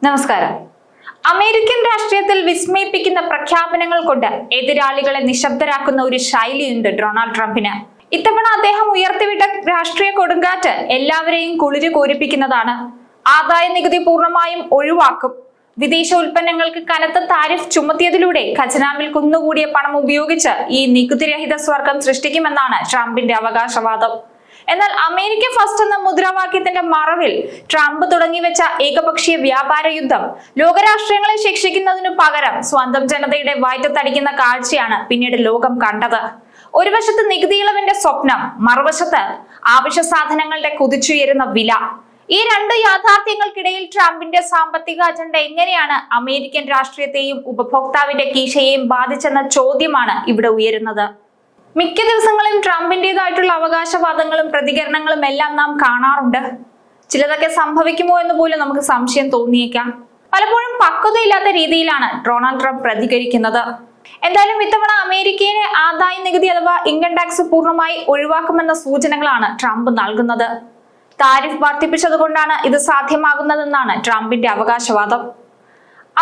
നമസ്കാരം. അമേരിക്കൻ രാഷ്ട്രീയത്തിൽ വിസ്മയിപ്പിക്കുന്ന പ്രഖ്യാപനങ്ങൾ കൊണ്ട് എതിരാളികളെ നിശബ്ദരാക്കുന്ന ഒരു ശൈലിയുണ്ട് ഡൊണാൾഡ് ട്രംപിന്. ഇത്തവണ അദ്ദേഹം ഉയർത്തിവിട്ട രാഷ്ട്രീയ കൊടുങ്കാറ്റ് എല്ലാവരെയും കുളിര് കോരിപ്പിക്കുന്നതാണ്. ആദായ നികുതി പൂർണ്ണമായും ഒഴിവാക്കും. വിദേശ ഉൽപ്പന്നങ്ങൾക്ക് കനത്ത താരിഫ് ചുമത്തിയതിലൂടെ ഖജനാവിൽ കുന്നുകൂടിയ പണം ഉപയോഗിച്ച് ഈ നികുതിരഹിത സ്വർഗം സൃഷ്ടിക്കുമെന്നാണ് ട്രംപിന്റെ അവകാശവാദം. എന്നാൽ അമേരിക്ക ഫസ്റ്റ് എന്ന മുദ്രാവാക്യത്തിന്റെ മറവിൽ ട്രംപ് തുടങ്ങിവെച്ച ഏകപക്ഷീയ വ്യാപാര യുദ്ധം ലോകരാഷ്ട്രങ്ങളെ ശിക്ഷിക്കുന്നതിനു പകരം സ്വന്തം ജനതയുടെ വയറ്റത്തടിക്കുന്ന കാഴ്ചയാണ് പിന്നീട് ലോകം കണ്ടത്. ഒരു വശത്ത് നികുതി ഇളവിന്റെ സ്വപ്നം, മറുവശത്ത് ആവശ്യ സാധനങ്ങളുടെ കുതിച്ചുയരുന്ന വില. ഈ രണ്ട് യാഥാർത്ഥ്യങ്ങൾക്കിടയിൽ ട്രംപിന്റെ സാമ്പത്തിക അജണ്ട എങ്ങനെയാണ് അമേരിക്കൻ രാഷ്ട്രീയത്തെയും ഉപഭോക്താവിന്റെ കീശയെയും ബാധിച്ചെന്ന ചോദ്യമാണ് ഇവിടെ ഉയരുന്നത്. മിക്ക ദിവസങ്ങളും ട്രംപിന്റേതായിട്ടുള്ള അവകാശവാദങ്ങളും പ്രതികരണങ്ങളും എല്ലാം നാം കാണാറുണ്ട്. ചിലതൊക്കെ സംഭവിക്കുമോ എന്ന് പോലും നമുക്ക് സംശയം തോന്നിയേക്കാം. പലപ്പോഴും പക്വതയില്ലാത്ത രീതിയിലാണ് ഡൊണാൾഡ് ട്രംപ് പ്രതികരിക്കുന്നത്. എന്തായാലും ഇത്തവണ അമേരിക്കയിലെ ആദായ നികുതി അഥവാ ഇൻകം ടാക്സ് പൂർണ്ണമായി ഒഴിവാക്കുമെന്ന സൂചനകളാണ് ട്രംപ് നൽകുന്നത്. താരിഫ് വർദ്ധിപ്പിച്ചതുകൊണ്ടാണ് ഇത് സാധ്യമാകുന്നതെന്നാണ് ട്രംപിന്റെ അവകാശവാദം.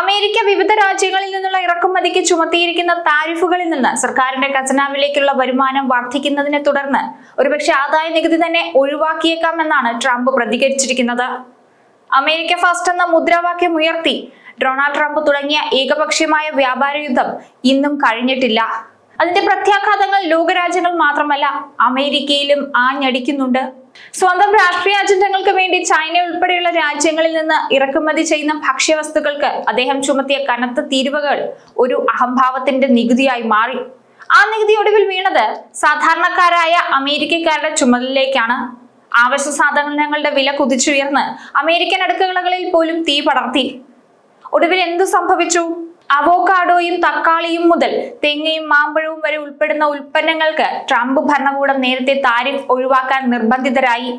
അമേരിക്ക വിവിധ രാജ്യങ്ങളിൽ നിന്നുള്ള ഇറക്കുമതിക്ക് ചുമത്തിയിരിക്കുന്ന താരിഫുകളിൽ നിന്ന് സർക്കാരിന്റെ ഖജനാവിലേക്കുള്ള വരുമാനം വർദ്ധിക്കുന്നതിനെ തുടർന്ന് ഒരുപക്ഷെ ആദായ നികുതി തന്നെ ഒഴിവാക്കിയേക്കാമെന്നാണ് ട്രംപ് പ്രതികരിച്ചിരിക്കുന്നത്. അമേരിക്ക ഫസ്റ്റ് എന്ന മുദ്രാവാക്യം ഉയർത്തി ഡൊണാൾഡ് ട്രംപ് തുടങ്ങിയ ഏകപക്ഷീയമായ വ്യാപാര യുദ്ധം ഇന്നും കഴിഞ്ഞിട്ടില്ല. അതിന്റെ പ്രത്യാഘാതങ്ങൾ ലോകരാജ്യങ്ങൾ മാത്രമല്ല അമേരിക്കയിലും ആഞ്ഞടിക്കുന്നുണ്ട്. സ്വന്തം രാഷ്ട്രീയ അജണ്ടകൾക്ക് വേണ്ടി ചൈന ഉൾപ്പെടെയുള്ള രാജ്യങ്ങളിൽ നിന്ന് ഇറക്കുമതി ചെയ്യുന്ന ഭക്ഷ്യവസ്തുക്കൾക്ക് അദ്ദേഹം ചുമത്തിയ കനത്ത തീരുവകൾ ഒരു അഹംഭാവത്തിന്റെ നികുതിയായി മാറി. ആ നികുതി ഒടുവിൽ വീണത് സാധാരണക്കാരായ അമേരിക്കക്കാരുടെ ചുമലിലേക്കാണ്. ആവശ്യ സാധനങ്ങളുടെ വില കുതിച്ചുയർന്ന് അമേരിക്കൻ അടുക്കളകളിൽ പോലും തീ പടർത്തി. ഒടുവിൽ എന്തു സംഭവിച്ചു? അവോക്കാഡോയും തക്കാളിയും മുതൽ തെങ്ങയും മാമ്പഴവും വരെ ഉൾപ്പെടുന്ന ഉൽപ്പന്നങ്ങൾക്ക് ട്രംപ് ഭരണകൂടം നേരത്തെ താരിഫ് ഒഴിവാക്കാൻ നിർബന്ധിതരായി.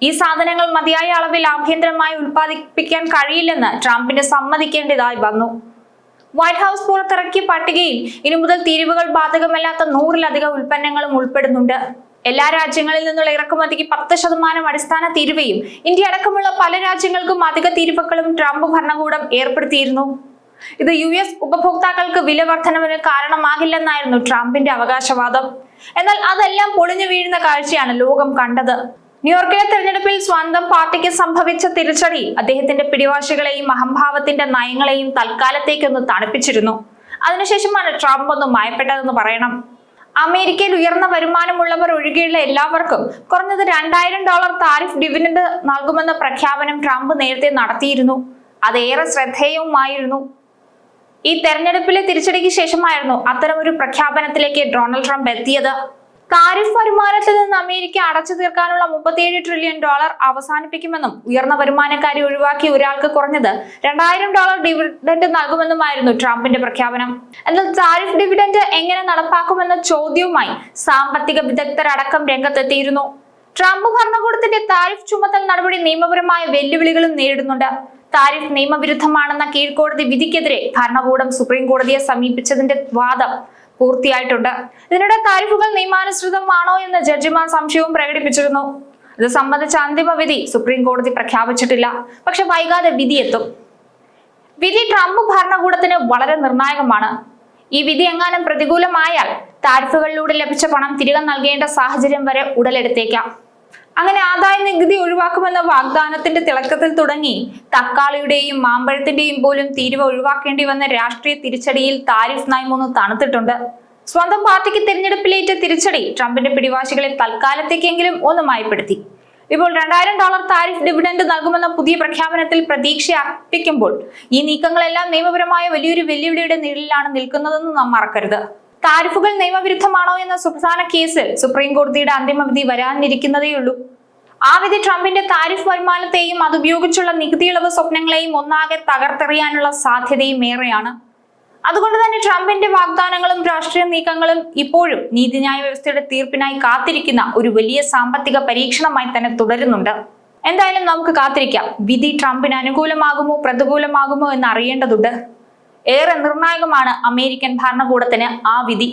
ഈ സാധനങ്ങൾ മതിയായ അളവിൽ ആഭ്യന്തരമായി ഉൽപ്പാദിപ്പിക്കാൻ കഴിയില്ലെന്ന് ട്രംപിന് സമ്മതിക്കേണ്ടതായി വന്നു. വൈറ്റ് ഹൗസ് പുറത്തിറക്കിയ പട്ടികയിൽ ഇനി മുതൽ തീരുവകൾ ബാധകമല്ലാത്ത 100-ലധികം ഉൽപ്പന്നങ്ങളും ഉൾപ്പെടുന്നുണ്ട്. എല്ലാ രാജ്യങ്ങളിൽ നിന്നുള്ള ഇറക്കുമതിക്ക് 10% അടിസ്ഥാന തീരുവയും ഇന്ത്യ അടക്കമുള്ള പല രാജ്യങ്ങൾക്കും അധിക തീരുവകളും ട്രംപ് ഭരണകൂടം ഏർപ്പെടുത്തിയിരുന്നു. ഇത് US ഉപഭോക്താക്കൾക്ക് വില വർധനവിന് കാരണമാകില്ലെന്നായിരുന്നു ട്രംപിന്റെ അവകാശവാദം. എന്നാൽ അതെല്ലാം പൊളിഞ്ഞു വീഴുന്ന കാഴ്ചയാണ് ലോകം കണ്ടത്. ന്യൂയോർക്കിലെ തെരഞ്ഞെടുപ്പിൽ സ്വന്തം പാർട്ടിക്ക് സംഭവിച്ച തിരിച്ചടി അദ്ദേഹത്തിന്റെ പിടിവാശികളെയും അഹംഭാവത്തിന്റെ നയങ്ങളെയും തൽക്കാലത്തേക്കൊന്ന് തണുപ്പിച്ചിരുന്നു. അതിനുശേഷമാണ് ട്രംപ് ഒന്ന് മയപ്പെട്ടതെന്ന് പറയണം. അമേരിക്കയിൽ ഉയർന്ന വരുമാനമുള്ളവർ ഒഴികെയുള്ള എല്ലാവർക്കും കുറഞ്ഞത് $2000 താരിഫ് ഡിവിഡന്റ് നൽകുമെന്ന പ്രഖ്യാപനം ട്രംപ് നേരത്തെ നടത്തിയിരുന്നു. അതേറെ ശ്രദ്ധേയവുമായിരുന്നു. ഈ തെരഞ്ഞെടുപ്പിലെ തിരിച്ചടിക്ക് ശേഷമായിരുന്നു അത്തരമൊരു പ്രഖ്യാപനത്തിലേക്ക് ഡൊണാൾഡ് ട്രംപ് എത്തിയത്. താരിഫ് വരുമാനത്തിൽ നിന്ന് അമേരിക്ക അടച്ചു തീർക്കാനുള്ള $37 ട്രില്യൺ അവസാനിപ്പിക്കുമെന്നും ഉയർന്ന വരുമാനക്കാരെ ഒഴിവാക്കി ഒരാൾക്ക് കുറഞ്ഞത് $2000 ഡിവിഡന്റ് നൽകുമെന്നുമായിരുന്നു ട്രംപിന്റെ പ്രഖ്യാപനം. എന്നാൽ താരിഫ് ഡിവിഡന്റ് എങ്ങനെ നടപ്പാക്കുമെന്ന ചോദ്യവുമായി സാമ്പത്തിക വിദഗ്ധരടക്കം രംഗത്തെത്തിയിരുന്നു. ട്രംപ് ഭരണകൂടത്തിന്റെ താരിഫ് ചുമത്തൽ നടപടി നിയമപരമായ വെല്ലുവിളികളും നേരിടുന്നുണ്ട്. താരിഫ് നിയമവിരുദ്ധമാണെന്ന കീഴ്ക്കോടതി വിധിക്കെതിരെ ഭരണകൂടം സുപ്രീം കോടതിയെ സമീപിച്ചതിന്റെ വാദം പൂർത്തിയായിട്ടുണ്ട്. ഇതിനിടെ താരിഫുകൾ നിയമാനുസൃതമാണോ എന്ന് ജഡ്ജിമാർ സംശയവും പ്രകടിപ്പിച്ചിരുന്നു. ഇത് സംബന്ധിച്ച അന്തിമ വിധി സുപ്രീം കോടതി പ്രഖ്യാപിച്ചിട്ടില്ല. പക്ഷെ വൈകാതെ വിധിയെത്തും. വിധി ട്രംപ് ഭരണകൂടത്തിന് വളരെ നിർണായകമാണ്. ഈ വിധി എങ്ങാനും പ്രതികൂലമായാൽ താരിഫുകളിലൂടെ ലഭിച്ച പണം തിരികെ നൽകേണ്ട സാഹചര്യം വരെ ഉടലെടുത്തേക്കാം. അങ്ങനെ ആദായ നികുതി ഒഴിവാക്കുമെന്ന വാഗ്ദാനത്തിന്റെ തിളക്കത്തിൽ തുടങ്ങി തക്കാളിയുടെയും മാമ്പഴത്തിന്റെയും പോലും തീരുവ ഒഴിവാക്കേണ്ടി വന്ന രാഷ്ട്രീയ തിരിച്ചടിയിൽ താരിഫ് നയം ഒന്ന് തണുത്തിട്ടുണ്ട്. സ്വന്തം പാർട്ടിക്ക് തിരഞ്ഞെടുപ്പിലേറ്റ തിരിച്ചടി ട്രംപിന്റെ പിടിവാശികളെ തൽക്കാലത്തേക്കെങ്കിലും ഒന്ന് മയപ്പെടുത്തി. ഇപ്പോൾ $2000 താരിഫ് ഡിവിഡന്റ് നൽകുമെന്ന പുതിയ പ്രഖ്യാപനത്തിൽ പ്രതീക്ഷ അർപ്പിക്കുമ്പോൾ ഈ നീക്കങ്ങളെല്ലാം നിയമപരമായ വലിയൊരു വെല്ലുവിളിയുടെ നിഴലിലാണ് നിൽക്കുന്നതെന്ന് നാം മറക്കരുത്. താരിഫുകൾ നിയമവിരുദ്ധമാണോ എന്ന സുപ്രധാന കേസിൽ സുപ്രീം കോടതിയുടെ അന്തിമ വിധി വരാനിരിക്കുന്നതേയുള്ളൂ. ആ വിധി ട്രംപിന്റെ താരിഫ് വരുമാനത്തെയും അതുപയോഗിച്ചുള്ള നികുതി ഇളവ് സ്വപ്നങ്ങളെയും ഒന്നാകെ തകർത്തെറിയാനുള്ള സാധ്യതയും ഏറെയാണ്. അതുകൊണ്ട് തന്നെ ട്രംപിന്റെ വാഗ്ദാനങ്ങളും രാഷ്ട്രീയ നീക്കങ്ങളും ഇപ്പോഴും നീതിന്യായ വ്യവസ്ഥയുടെ തീർപ്പിനായി കാത്തിരിക്കുന്ന ഒരു വലിയ സാമ്പത്തിക പരീക്ഷണമായി തന്നെ തുടരുന്നുണ്ട്. എന്തായാലും നമുക്ക് കാത്തിരിക്കാം. വിധി ട്രംപിന് അനുകൂലമാകുമോ പ്രതികൂലമാകുമോ എന്ന് അറിയേണ്ടതുണ്ട്. ഏറെ നിർണായകമാണ് അമേരിക്കൻ ഭരണകൂടത്തിന് ആ വിധി.